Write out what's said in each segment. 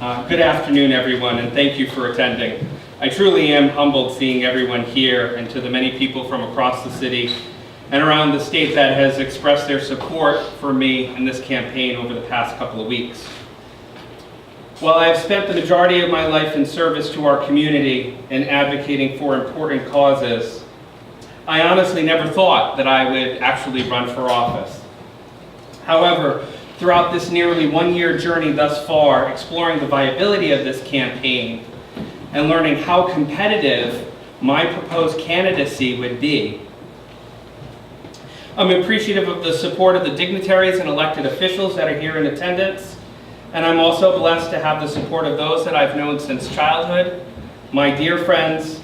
Good afternoon, everyone, and thank you for attending. I truly am humbled seeing everyone here, and to the many people from across the city and around the state that has expressed their support for me in this campaign over the past couple of weeks. While I have spent the majority of my life in service to our community and advocating for important causes, I honestly never thought that I would actually run for office. However, throughout this nearly one-year journey thus far, exploring the viability of this campaign and learning how competitive my proposed candidacy would be, I'm appreciative of the support of the dignitaries and elected officials that are here in attendance, and I'm also blessed to have the support of those that I've known since childhood, my dear friends,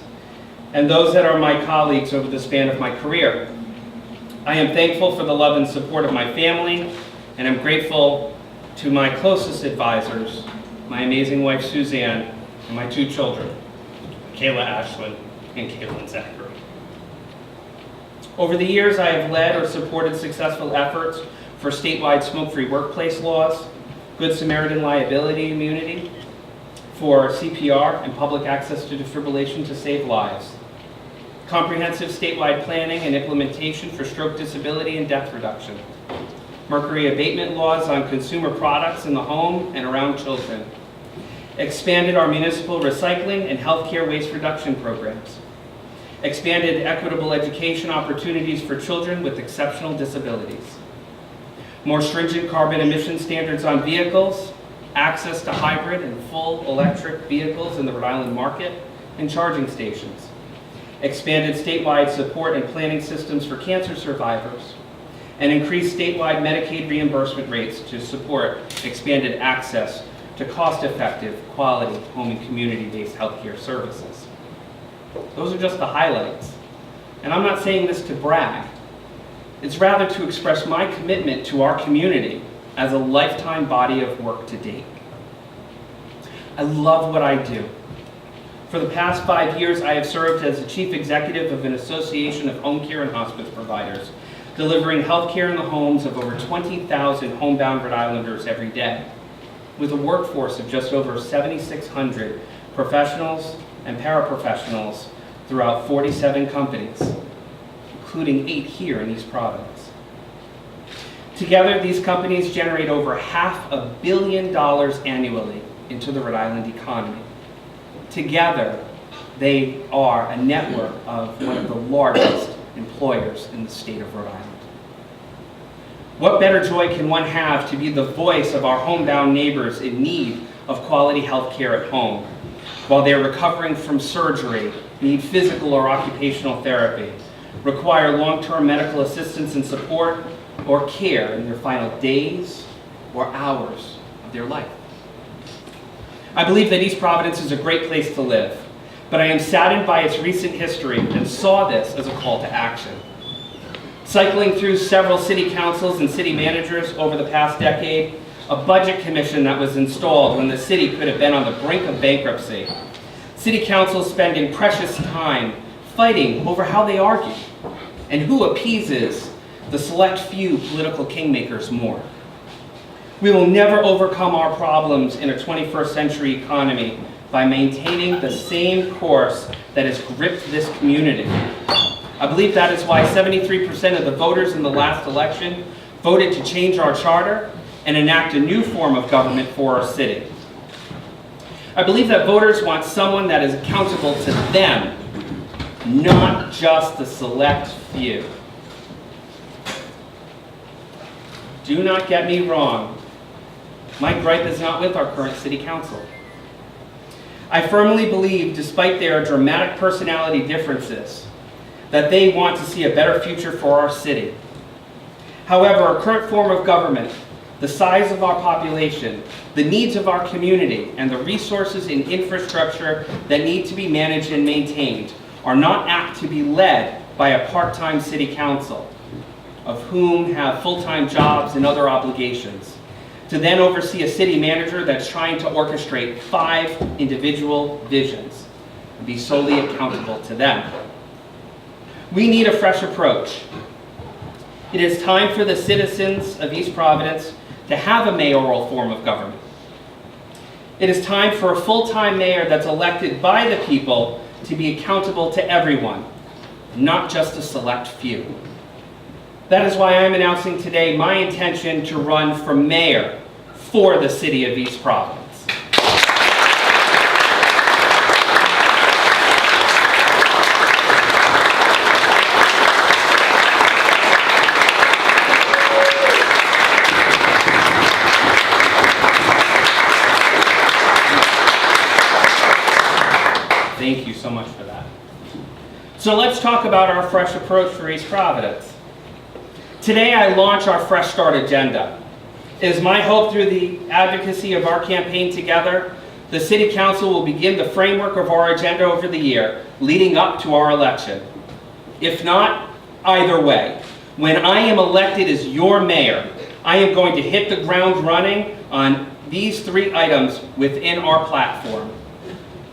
and those that are my colleagues over the span of my career. I am thankful for the love and support of my family, and I'm grateful to my closest advisors, my amazing wife Suzanne, and my two children, Kayla Ashlyn and Caitlin Zachary. Over the years, I have led or supported successful efforts for statewide smoke-free workplace laws, Good Samaritan liability immunity, for CPR and public access to defibrillation to save lives, comprehensive statewide planning and implementation for stroke disability and death reduction, mercury abatement laws on consumer products in the home and around children, expanded our municipal recycling and healthcare waste reduction programs, expanded equitable education opportunities for children with exceptional disabilities, more stringent carbon emission standards on vehicles, access to hybrid and full electric vehicles in the Rhode Island market, and charging stations, expanded statewide support and planning systems for cancer survivors, and increased statewide Medicaid reimbursement rates to support expanded access to cost-effective, quality, home and community-based healthcare services. Those are just the highlights. And I'm not saying this to brag. It's rather to express my commitment to our community as a lifetime body of work to date. I love what I do. For the past 5 years, I have served as the chief executive of an association of home care and hospice providers, delivering health care in the homes of over 20,000 homebound Rhode Islanders every day, with a workforce of just over 7,600 professionals and paraprofessionals throughout 47 companies, including 8 here in East Providence. Together, these companies generate over $500 million annually into the Rhode Island economy. Together, they are a network of one of the largest employers in the state of Rhode Island. What better joy can one have to be the voice of our homebound neighbors in need of quality health care at home, while they're recovering from surgery, need physical or occupational therapy, require long-term medical assistance and support, or care in their final days or hours of their life. I believe that East Providence is a great place to live, but I am saddened by its recent history and saw this as a call to action. Cycling through several city councils and city managers over the past decade, a budget commission that was installed when the city could have been on the brink of bankruptcy, city councils spending precious time fighting over how they argue and who appeases the select few political kingmakers more. We will never overcome our problems in a 21st century economy by maintaining the same course that has gripped this community. I believe that is why 73% of the voters in the last election voted to change our charter and enact a new form of government for our city. I believe that voters want someone that is accountable to them, not just the select few. Do not get me wrong. My gripe is not with our current city council. I firmly believe, despite their dramatic personality differences, that they want to see a better future for our city. However, our current form of government, the size of our population, the needs of our community, and the resources and infrastructure that need to be managed and maintained are not apt to be led by a part-time city council, of whom have full-time jobs and other obligations, to then oversee a city manager that's trying to orchestrate 5 individual visions and be solely accountable to them. We need a fresh approach. It is time for the citizens of East Providence to have a mayoral form of government. It is time for a full-time mayor that's elected by the people to be accountable to everyone, not just a select few. That is why I'm announcing today my intention to run for mayor for the city of East Providence. Thank you so much for that. So let's talk about our fresh approach for East Providence. Today I launch our Fresh Start agenda. It is my hope through the advocacy of our campaign together, the City Council will begin the framework of our agenda over the year, leading up to our election. If not, either way, when I am elected as your mayor, I am going to hit the ground running on these 3 items within our platform.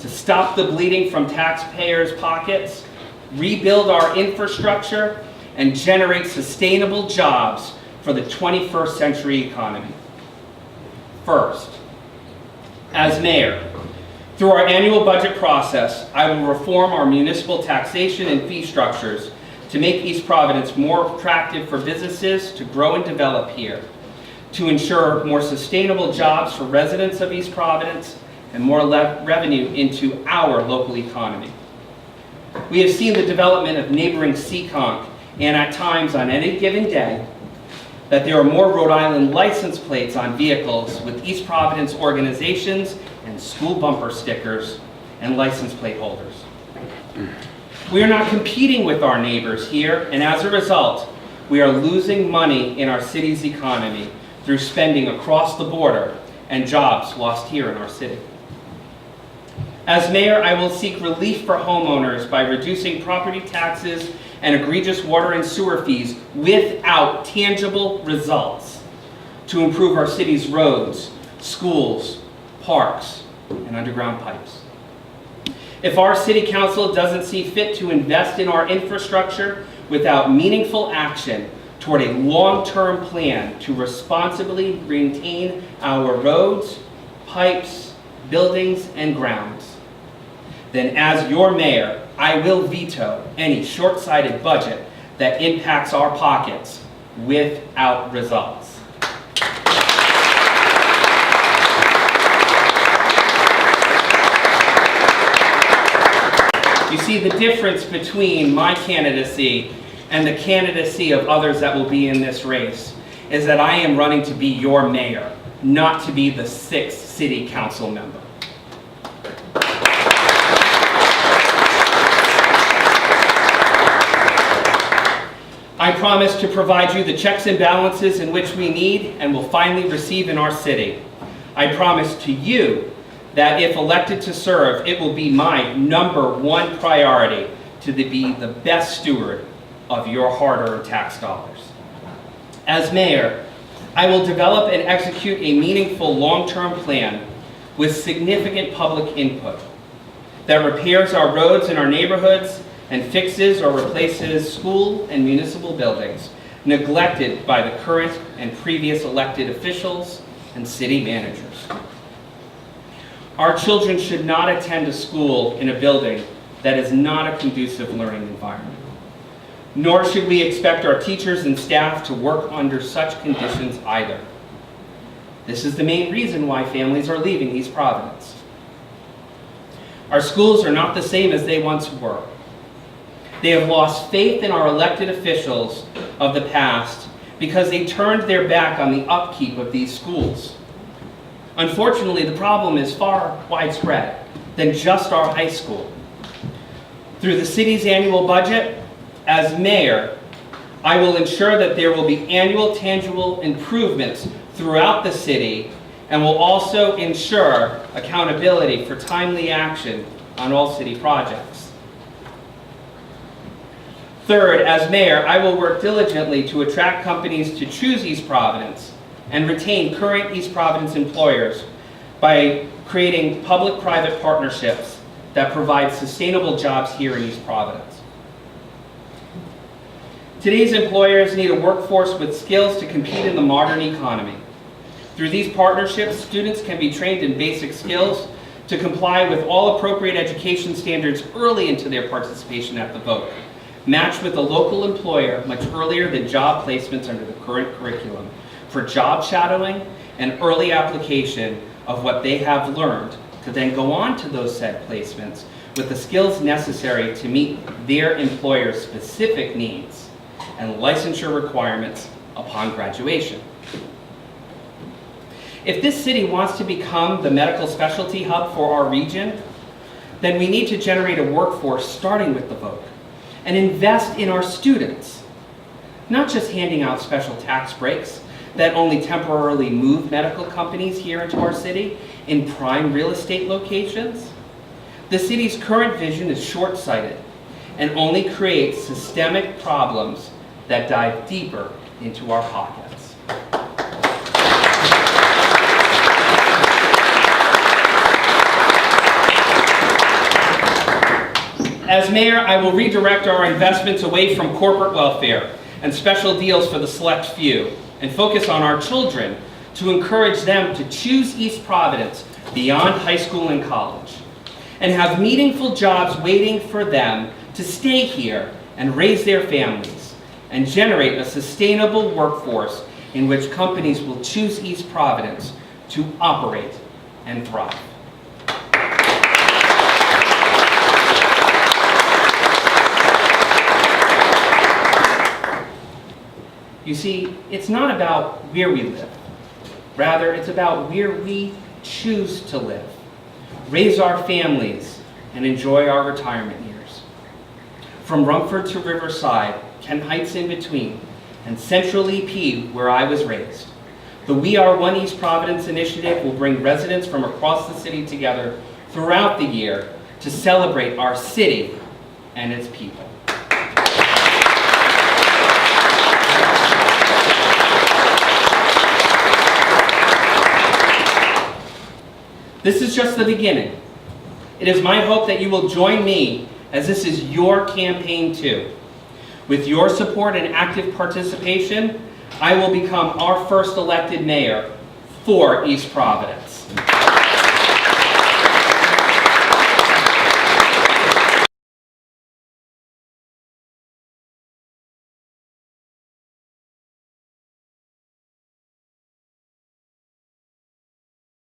To stop the bleeding from taxpayers' pockets, rebuild our infrastructure, and generate sustainable jobs for the 21st century economy. First, as mayor, through our annual budget process, I will reform our municipal taxation and fee structures to make East Providence more attractive for businesses to grow and develop here, to ensure more sustainable jobs for residents of East Providence, and more revenue into our local economy. We have seen the development of neighboring Seekonk, and at times on any given day, that there are more Rhode Island license plates on vehicles with East Providence organizations and school bumper stickers and license plate holders. We are not competing with our neighbors here, and as a result, we are losing money in our city's economy through spending across the border and jobs lost here in our city. As mayor, I will seek relief for homeowners by reducing property taxes and egregious water and sewer fees without tangible results to improve our city's roads, schools, parks, and underground pipes. If our city council doesn't see fit to invest in our infrastructure without meaningful action toward a long-term plan to responsibly maintain our roads, pipes, buildings, and grounds, then as your mayor, I will veto any short-sighted budget that impacts our pockets without results. You see, the difference between my candidacy and the candidacy of others that will be in this race is that I am running to be your mayor, not to be the 6th city council member. I promise to provide you the checks and balances in which we need and will finally receive in our city. I promise to you that if elected to serve, it will be my #1 priority to be the best steward of your hard-earned tax dollars. As mayor, I will develop and execute a meaningful long-term plan with significant public input that repairs our roads in our neighborhoods and fixes or replaces school and municipal buildings neglected by the current and previous elected officials and city managers. Our children should not attend a school in a building that is not a conducive learning environment. Nor should we expect our teachers and staff to work under such conditions either. This is the main reason why families are leaving East Providence. Our schools are not the same as they once were. They have lost faith in our elected officials of the past because they turned their back on the upkeep of these schools. Unfortunately, the problem is far widespread than just our high school. Through the city's annual budget, as mayor, I will ensure that there will be annual tangible improvements throughout the city and will also ensure accountability for timely action on all city projects. Third, as mayor, I will work diligently to attract companies to choose East Providence and retain current East Providence employers by creating public-private partnerships that provide sustainable jobs here in East Providence. Today's employers need a workforce with skills to compete in the modern economy. Through these partnerships, students can be trained in basic skills to comply with all appropriate education standards early into their participation at the vote, matched with a local employer much earlier than job placements under the current curriculum, for job shadowing and early application of what they have learned to then go on to those said placements with the skills necessary to meet their employer's specific needs and licensure requirements upon graduation. If this city wants to become the medical specialty hub for our region, then we need to generate a workforce starting with the vote and invest in our students, not just handing out special tax breaks that only temporarily move medical companies here into our city in prime real estate locations. The city's current vision is short-sighted and only creates systemic problems that dive deeper into our pockets. As mayor, I will redirect our investments away from corporate welfare and special deals for the select few and focus on our children to encourage them to choose East Providence beyond high school and college and have meaningful jobs waiting for them to stay here and raise their families and generate a sustainable workforce in which companies will choose East Providence to operate and thrive. You see, it's not about where we live. Rather, it's about where we choose to live, raise our families, and enjoy our retirement years. From Rumford to Riverside, Kent Heights in between, and Central EP, where I was raised, the We Are One East Providence initiative will bring residents from across the city together throughout the year to celebrate our city and its people. This is just the beginning. It is my hope that you will join me as this is your campaign too. With your support and active participation, I will become our first elected mayor for East Providence.